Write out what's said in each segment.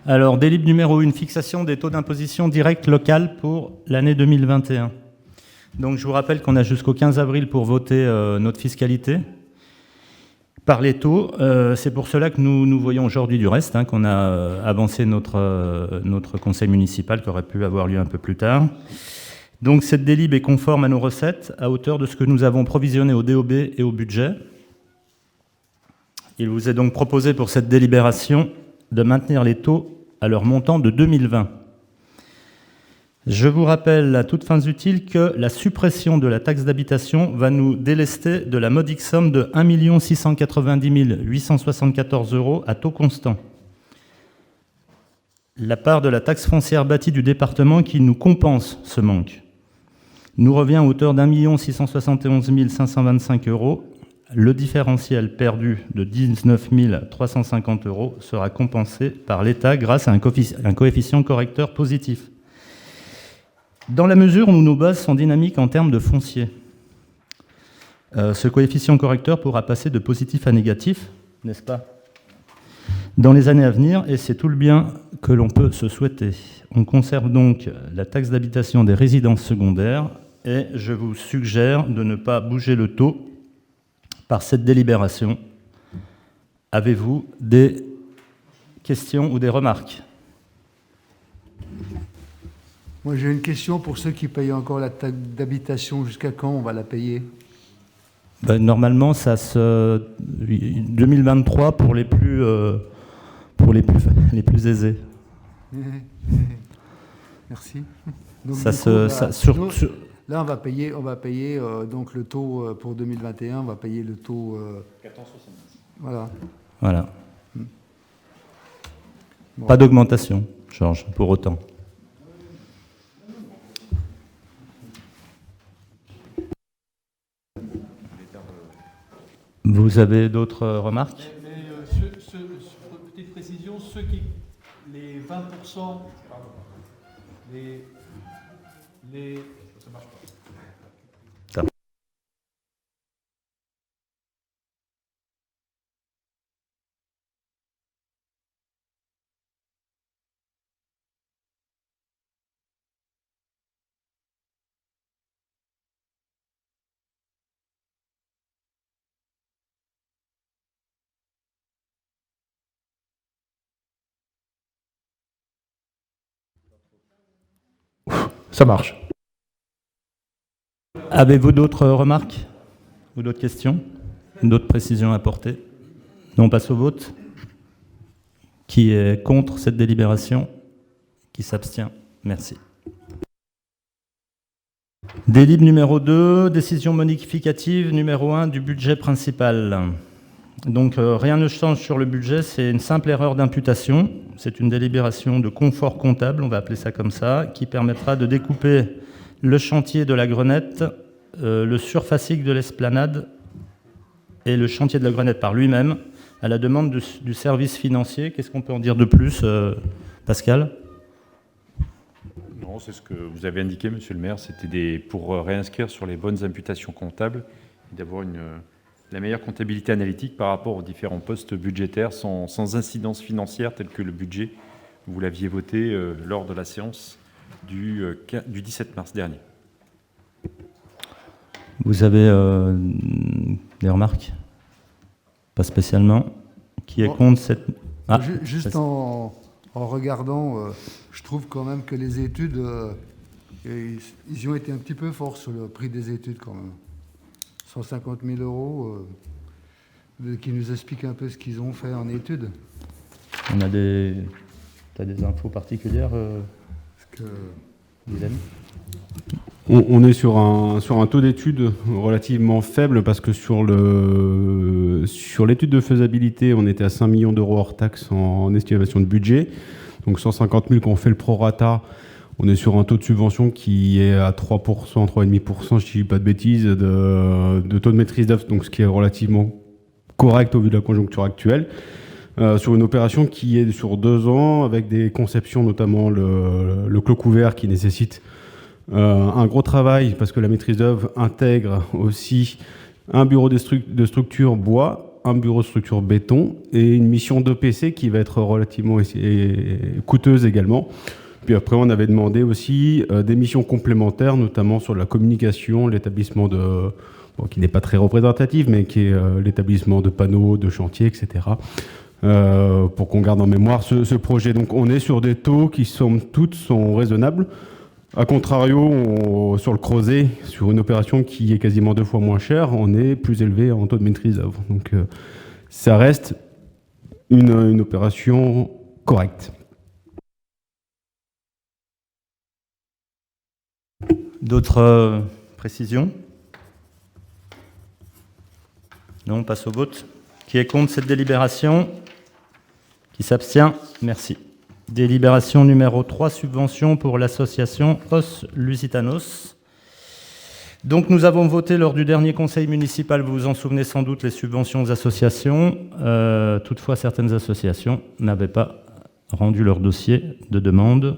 Alors, délib numéro 1, fixation des taux d'imposition directe locale pour l'année 2021. Donc, je vous rappelle qu'on a jusqu'au 15 avril pour voter notre fiscalité par les taux. C'est pour cela que nous voyons aujourd'hui du reste, qu'on a avancé notre conseil municipal qui aurait pu avoir lieu un peu plus tard. Donc, cette délib est conforme à nos recettes à hauteur de ce que nous avons provisionné au DOB et au budget. Il vous est donc proposé pour cette délibération de maintenir les taux à leur montant de 2020. Je vous rappelle à toutes fins utiles que la suppression de la taxe d'habitation va nous délester de la modique somme de 1 690 874 € à taux constant. La part de la taxe foncière bâtie du département qui nous compense ce manque nous revient à hauteur d'1 671 525 €. Le différentiel perdu de 19 350 € sera compensé par l'État grâce à un coefficient correcteur positif. Dans la mesure où nos bases sont dynamiques en termes de foncier, ce coefficient correcteur pourra passer de positif à négatif, n'est-ce pas, dans les années à venir, et c'est tout le bien que l'on peut se souhaiter. On conserve donc la taxe d'habitation des résidences secondaires, et je vous suggère de ne pas bouger le taux par cette délibération. Avez-vous des questions ou des remarques ? Moi, j'ai une question pour ceux qui payent encore la taxe d'habitation. Jusqu'à quand on va la payer ? Normalement, ça se 2023 pour les plus aisés. Merci. Donc, là, on va payer donc le taux pour 2021. On va payer le taux 14,70. Voilà. Bon. Pas d'augmentation, Georges, pour autant. Vous avez d'autres remarques ? Petite précision, les 20%, pardon, ça marche pas. Ça marche. Avez-vous d'autres remarques ou d'autres questions, d'autres précisions à apporter ? Non, on passe au vote. Qui est contre cette délibération ? Qui s'abstient ? Merci. Délib numéro 2, décision modificative numéro 1 du budget principal. Donc rien ne change sur le budget, c'est une simple erreur d'imputation. C'est une délibération de confort comptable, on va appeler ça comme ça, qui permettra de découper le chantier de la Grenette, le surfacique de l'Esplanade et le chantier de la Grenette par lui-même à la demande du service financier. Qu'est-ce qu'on peut en dire de plus, Pascal ? Non, c'est ce que vous avez indiqué, monsieur le maire. C'était pour réinscrire sur les bonnes imputations comptables et d'avoir la meilleure comptabilité analytique par rapport aux différents postes budgétaires sans incidence financière telle que le budget. Vous l'aviez voté lors de la séance du 17 mars dernier. Vous avez des remarques ? Pas spécialement. Qui est contre cette... Juste en regardant, je trouve quand même que les études, ils y ont été un petit peu forts sur le prix des études quand même. 150 000 €, qui nous expliquent un peu ce qu'ils ont fait en études. On a des infos particulières, Guilhem ? On est sur un taux d'études relativement faible parce que sur l'étude de faisabilité, on était à 5 millions € hors taxe en estimation de budget. Donc 150 000 qu'on fait le prorata, on est sur un taux de subvention qui est à 3%, 3,5%, je ne dis pas de bêtises, de taux de maîtrise d'œuvre, donc ce qui est relativement correct au vu de la conjoncture actuelle. Sur une opération qui est sur 2 ans, avec des conceptions, notamment le clos couvert qui nécessite un gros travail, parce que la maîtrise d'œuvre intègre aussi un bureau de structure bois un bureau de structure béton et une mission d'EPC qui va être relativement coûteuse également. Puis après, on avait demandé aussi des missions complémentaires, notamment sur la communication, l'établissement de... qui n'est pas très représentatif, mais qui est l'établissement de panneaux, de chantiers, etc. Pour qu'on garde en mémoire ce projet. Donc on est sur des taux qui, somme toute, sont raisonnables. A contrario, sur le Crozet, sur une opération qui est quasiment 2 fois moins chère, on est plus élevé en taux de maîtrise d'œuvre. Donc ça reste une opération correcte. D'autres précisions? Non, on passe au vote. Qui est contre cette délibération? Qui s'abstient? Merci. Délibération numéro 3, subvention pour l'association Os Lusitanos. Donc nous avons voté lors du dernier conseil municipal, vous vous en souvenez sans doute, les subventions aux associations. Toutefois, certaines associations n'avaient pas rendu leur dossier de demande.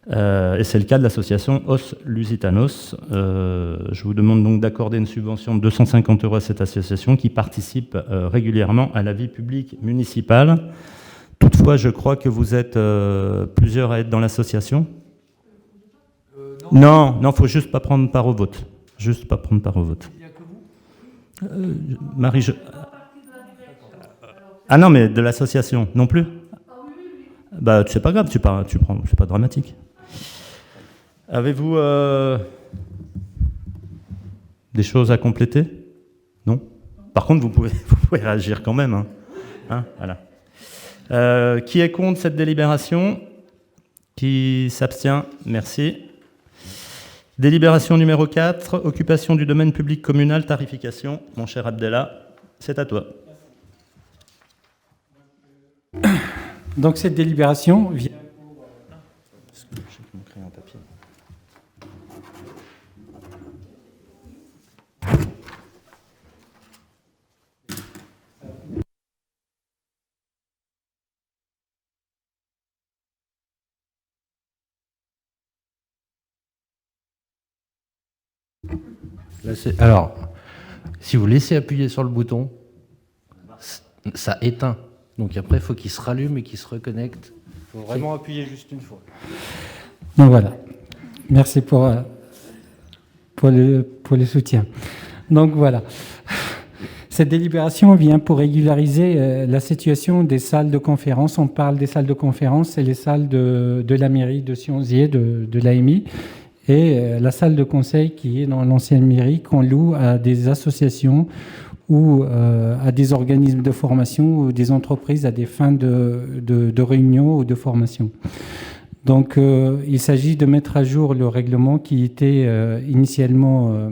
Et c'est le cas de l'association Os Lusitanos. Je vous demande donc d'accorder une subvention de 250 € à cette association qui participe régulièrement à la vie publique municipale. Toutefois, je crois que vous êtes plusieurs à être dans l'association. Non, il ne faut juste pas prendre part au vote. Juste pas prendre part au vote. Il n'y a que vous Marie, Ah non, mais de l'association, non plus? Bah, c'est pas grave, tu prends, c'est pas dramatique. Avez-vous des choses à compléter? Non? Par contre, vous pouvez réagir quand même. Hein, voilà. Qui est contre cette délibération? Qui s'abstient? Merci. Délibération numéro 4, occupation du domaine public communal, tarification. Mon cher Abdellah, c'est à toi. Donc cette délibération vient... Alors, si vous laissez appuyer sur le bouton, ça éteint. Donc après, il faut qu'il se rallume et qu'il se reconnecte. Il faut vraiment appuyer juste une fois. Donc voilà. Merci pour le soutien. Donc voilà. Cette délibération vient pour régulariser la situation des salles de conférence. On parle des salles de conférence, c'est les salles de la mairie de Sionzier, de l'AMI, et la salle de conseil qui est dans l'ancienne mairie qu'on loue à des associations ou à des organismes de formation ou des entreprises à des fins de réunion ou de formation. Donc il s'agit de mettre à jour le règlement qui était initialement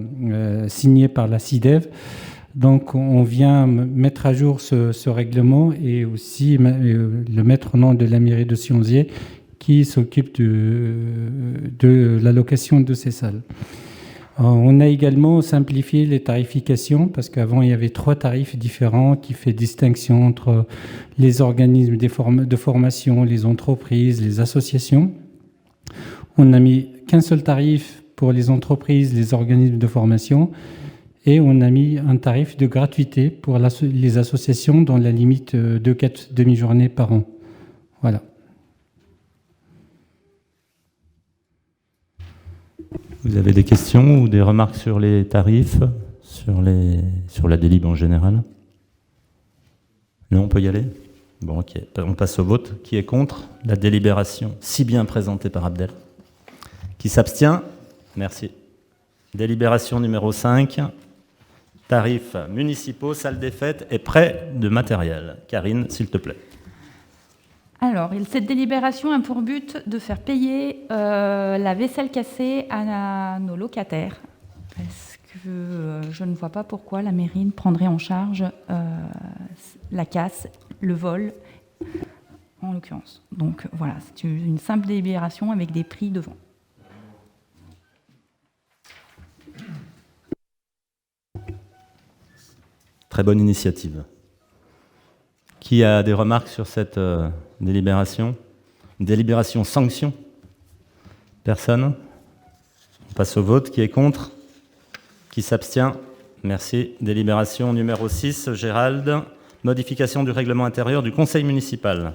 signé par la CIDEV. Donc on vient mettre à jour ce règlement et aussi le mettre au nom de la mairie de Sionzier qui s'occupe de l'allocation de ces salles. On a également simplifié les tarifications parce qu'avant il y avait 3 tarifs différents qui fait distinction entre les organismes de formation, les entreprises, les associations. On n'a mis qu'un seul tarif pour les entreprises, les organismes de formation et on a mis un tarif de gratuité pour les associations dans la limite de 4 demi-journées par an. Voilà. Vous avez des questions ou des remarques sur les tarifs, sur la délib en général? Non, on peut y aller? Bon, ok. On passe au vote. Qui est contre la délibération si bien présentée par Abdel? Qui s'abstient? Merci. Délibération numéro 5. Tarifs municipaux, salle des fêtes et prêt de matériel. Karine, s'il te plaît. Alors, cette délibération a pour but de faire payer la vaisselle cassée à nos locataires, parce que je ne vois pas pourquoi la mairie prendrait en charge la casse, le vol, en l'occurrence. Donc voilà, c'est une simple délibération avec des prix devant. Très bonne initiative. Qui a des remarques sur cette délibération? Une délibération sanction? Personne? On passe au vote. Qui est contre? Qui s'abstient? Merci. Délibération numéro 6, Gérald. Modification du règlement intérieur du conseil municipal.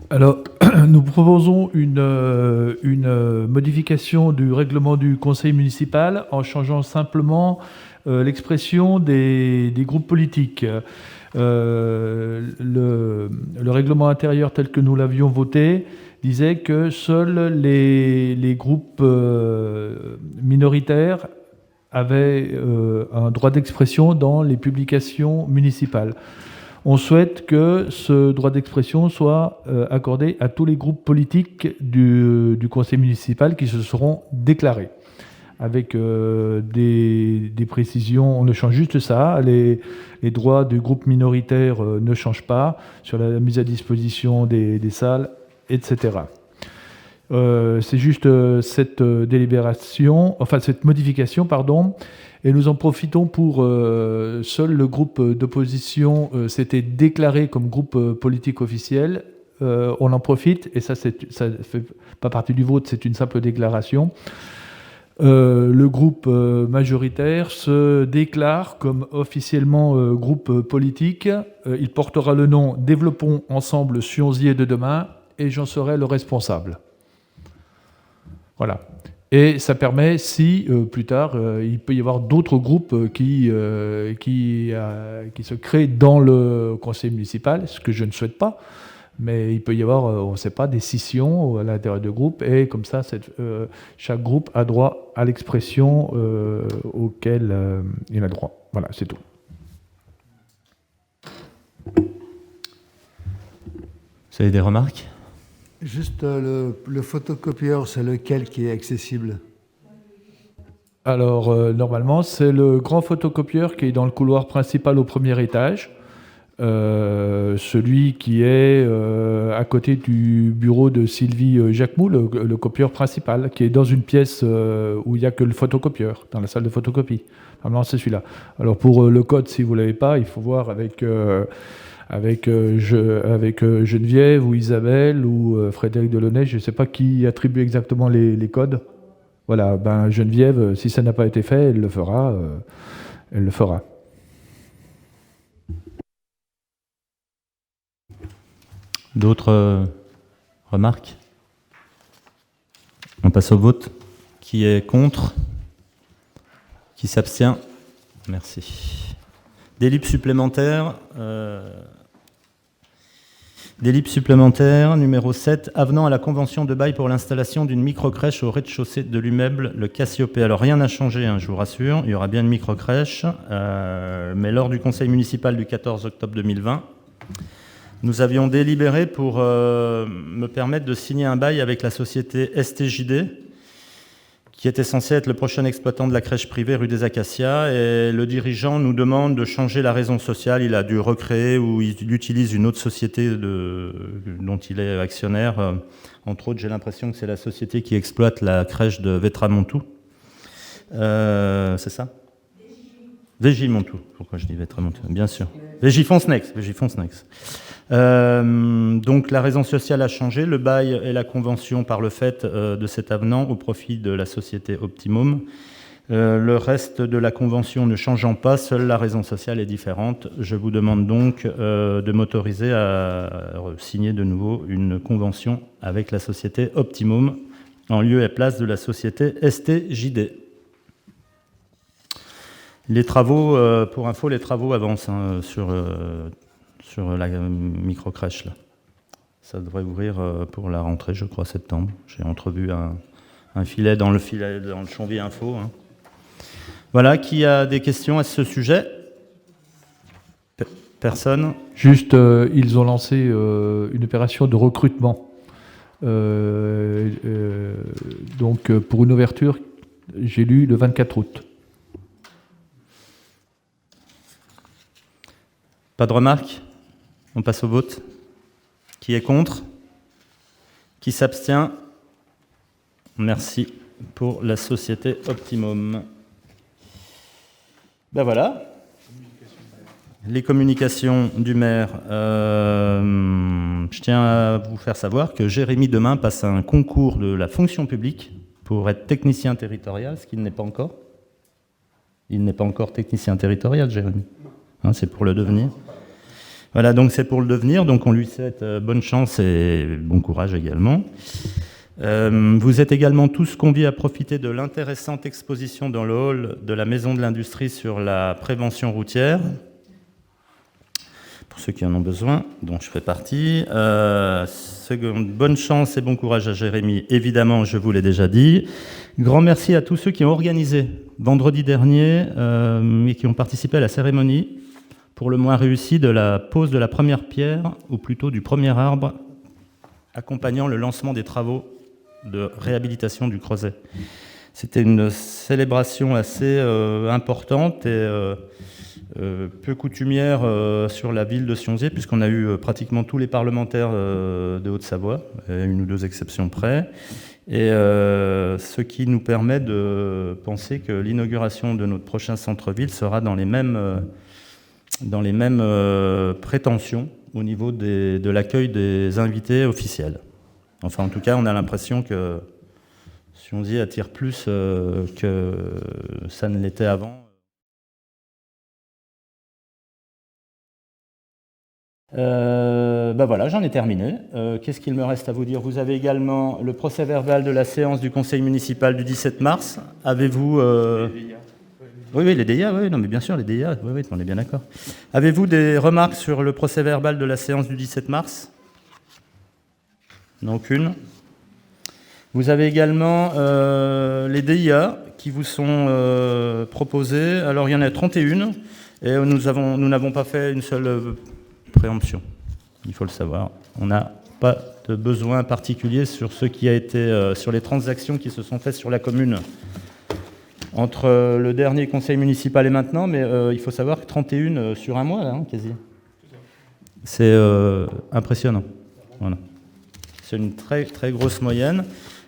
Alors, nous proposons une modification du règlement du conseil municipal en changeant simplement l'expression des groupes politiques. Le règlement intérieur tel que nous l'avions voté disait que seuls les groupes minoritaires avaient un droit d'expression dans les publications municipales. On souhaite que ce droit d'expression soit accordé à tous les groupes politiques du conseil municipal qui se seront déclarés. Avec des précisions, on ne change juste ça. Les droits du groupe minoritaire ne changent pas sur la mise à disposition des salles, etc. C'est juste cette modification, pardon. Et nous en profitons pour seul le groupe d'opposition s'était déclaré comme groupe politique officiel. On en profite, et ça ne fait pas partie du vote, c'est une simple déclaration. Le groupe majoritaire se déclare comme officiellement groupe politique. Il portera le nom Développons ensemble Sionzier de demain et j'en serai le responsable. Voilà. Et ça permet, si plus tard, il peut y avoir d'autres groupes qui se créent dans le conseil municipal, ce que je ne souhaite pas, mais il peut y avoir, on ne sait pas, des scissions à l'intérieur de groupes, et comme ça, chaque groupe a droit à l'expression auquel il a droit. Voilà, c'est tout. Vous avez des remarques ? Juste le photocopieur, c'est lequel qui est accessible? Alors, normalement, c'est le grand photocopieur qui est dans le couloir principal au premier étage. Celui qui est à côté du bureau de Sylvie Jacquemou, le copieur principal, qui est dans une pièce où il n'y a que le photocopieur, dans la salle de photocopie. Normalement, c'est celui-là. Alors, pour le code, si vous ne l'avez pas, il faut voir avec Geneviève ou Isabelle ou Frédéric Delaunay, je ne sais pas qui attribue exactement les codes. Voilà, ben Geneviève, si ça n'a pas été fait, elle le fera. D'autres remarques? On passe au vote. Qui est contre? Qui s'abstient? Merci. Délib supplémentaire. Délib supplémentaire numéro 7, avenant à la convention de bail pour l'installation d'une microcrèche au rez-de-chaussée de l'immeuble Le Cassiopée. Alors rien n'a changé, je vous rassure, il y aura bien une microcrèche, mais lors du conseil municipal du 14 octobre 2020, nous avions délibéré pour me permettre de signer un bail avec la société STJD, qui était censé être le prochain exploitant de la crèche privée rue des Acacias, et le dirigeant nous demande de changer la raison sociale. Il a dû recréer ou il utilise une autre société dont il est actionnaire. Entre autres, j'ai l'impression que c'est la société qui exploite la crèche de Vétramontou. C'est ça? Végimontou. Pourquoi je dis Vétramontou? Bien sûr. Végifoncenex. Donc la raison sociale a changé, le bail et la convention par le fait de cet avenant au profit de la société Optimum. Le reste de la convention ne changeant pas, seule la raison sociale est différente. Je vous demande donc de m'autoriser à signer de nouveau une convention avec la société Optimum en lieu et place de la société STJD. Les travaux, pour info, les travaux avancent sur la microcrèche. Ça devrait ouvrir pour la rentrée, je crois, septembre. J'ai entrevu un filet dans le Chanvier Info. Voilà, qui a des questions à ce sujet? Personne? Juste, ils ont lancé une opération de recrutement. Donc, pour une ouverture, j'ai lu le 24 août. Pas de remarques? On passe au vote. Qui est contre? Qui s'abstient? Merci pour la société Optimum. Ben voilà. Les communications du maire. Je tiens à vous faire savoir que Jérémy demain passe un concours de la fonction publique pour être technicien territorial, ce qu'il n'est pas encore. il n'est pas encore technicien territorial, Jérémy. Hein, c'est pour le devenir. Voilà, donc c'est pour le devenir, donc on lui souhaite bonne chance et bon courage également. Vous êtes également tous conviés à profiter de l'intéressante exposition dans le hall de la Maison de l'Industrie sur la prévention routière, pour ceux qui en ont besoin, dont je fais partie. Bonne chance et bon courage à Jérémy, évidemment, je vous l'ai déjà dit. Grand merci à tous ceux qui ont organisé vendredi dernier et qui ont participé à la cérémonie, pour le moins réussie, de la pose de la première pierre, ou plutôt du premier arbre, accompagnant le lancement des travaux de réhabilitation du creuset. C'était une célébration assez importante et peu coutumière sur la ville de Sionzier, puisqu'on a eu pratiquement tous les parlementaires de Haute-Savoie, à une ou deux exceptions près, et ce qui nous permet de penser que l'inauguration de notre prochain centre-ville sera dans les mêmes prétentions au niveau de l'accueil des invités officiels. Enfin, en tout cas, on a l'impression que Sionzier attire plus que ça ne l'était avant. Voilà, j'en ai terminé. Qu'est-ce qu'il me reste à vous dire? Vous avez également le procès-verbal de la séance du conseil municipal du 17 mars. Avez-vous... Oui, les DIA, oui, non, mais bien sûr, les DIA, oui, on est bien d'accord. Avez-vous des remarques sur le procès-verbal de la séance du 17 mars? Non, aucune. Vous avez également les DIA qui vous sont proposés. Alors, il y en a 31, et nous n'avons pas fait une seule préemption. Il faut le savoir. On n'a pas de besoin particulier sur ce qui a été, sur les transactions qui se sont faites sur la commune entre le dernier conseil municipal et maintenant, mais il faut savoir que 31 sur un mois, là, hein, quasi. C'est impressionnant. Voilà. C'est une très, très grosse moyenne.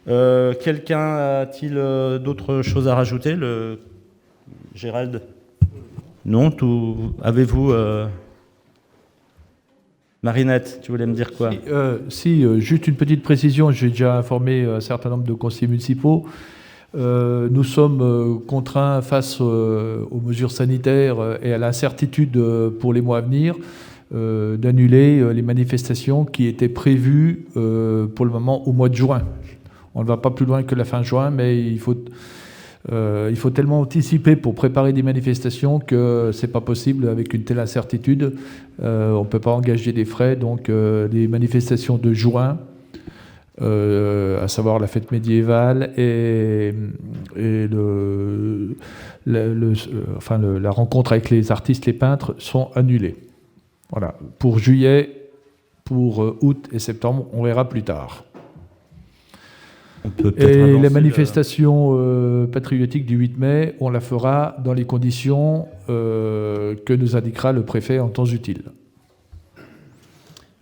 Quelqu'un a-t-il d'autres choses à rajouter? Gérald? Non, avez-vous... Marinette, tu voulais me dire quoi? Juste une petite précision. J'ai déjà informé un certain nombre de conseillers municipaux. Nous sommes contraints face aux mesures sanitaires et à l'incertitude pour les mois à venir d'annuler les manifestations qui étaient prévues pour le moment au mois de juin. On ne va pas plus loin que la fin juin, mais il faut tellement anticiper pour préparer des manifestations que c'est pas possible avec une telle incertitude. On ne peut pas engager des frais, donc les manifestations de juin, à savoir la fête médiévale et la rencontre avec les artistes, les peintres, sont annulées. Voilà. Pour juillet, pour août et septembre, on verra plus tard. Et la manifestation patriotique du 8 mai, on la fera dans les conditions que nous indiquera le préfet en temps utile.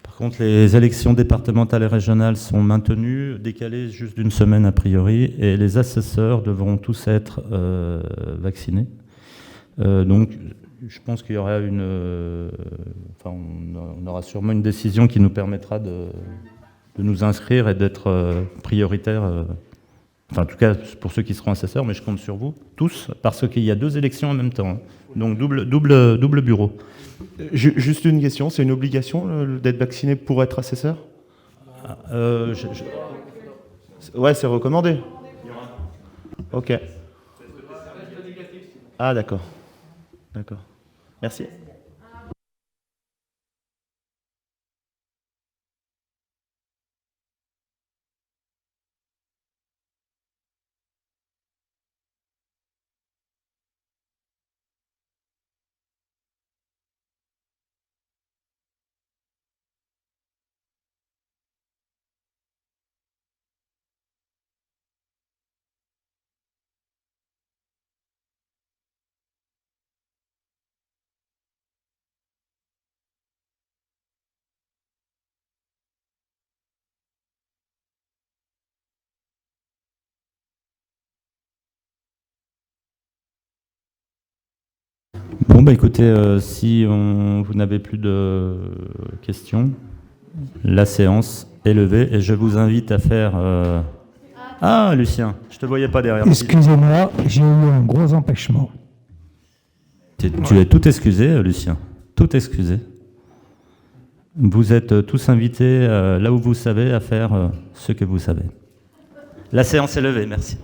Par contre, les élections départementales et régionales sont maintenues, décalées juste d'une semaine a priori, et les assesseurs devront tous être vaccinés. Donc, je pense qu'il y aura on aura sûrement une décision qui nous permettra de nous inscrire et d'être prioritaires, en tout cas pour ceux qui seront assesseurs, mais je compte sur vous tous, parce qu'il y a 2 élections en même temps, hein. Donc double bureau. Juste une question, c'est une obligation d'être vacciné pour être assesseur? Ouais, c'est recommandé. Ok. Ah, d'accord. D'accord. Merci. Bon, écoutez, si vous n'avez plus de questions, la séance est levée et je vous invite à faire... Ah, Lucien, je te voyais pas derrière. Excusez-moi, j'ai eu un gros empêchement. Tu es tout excusé, Lucien. Tout excusé. Vous êtes tous invités là où vous savez à faire ce que vous savez. La séance est levée, merci.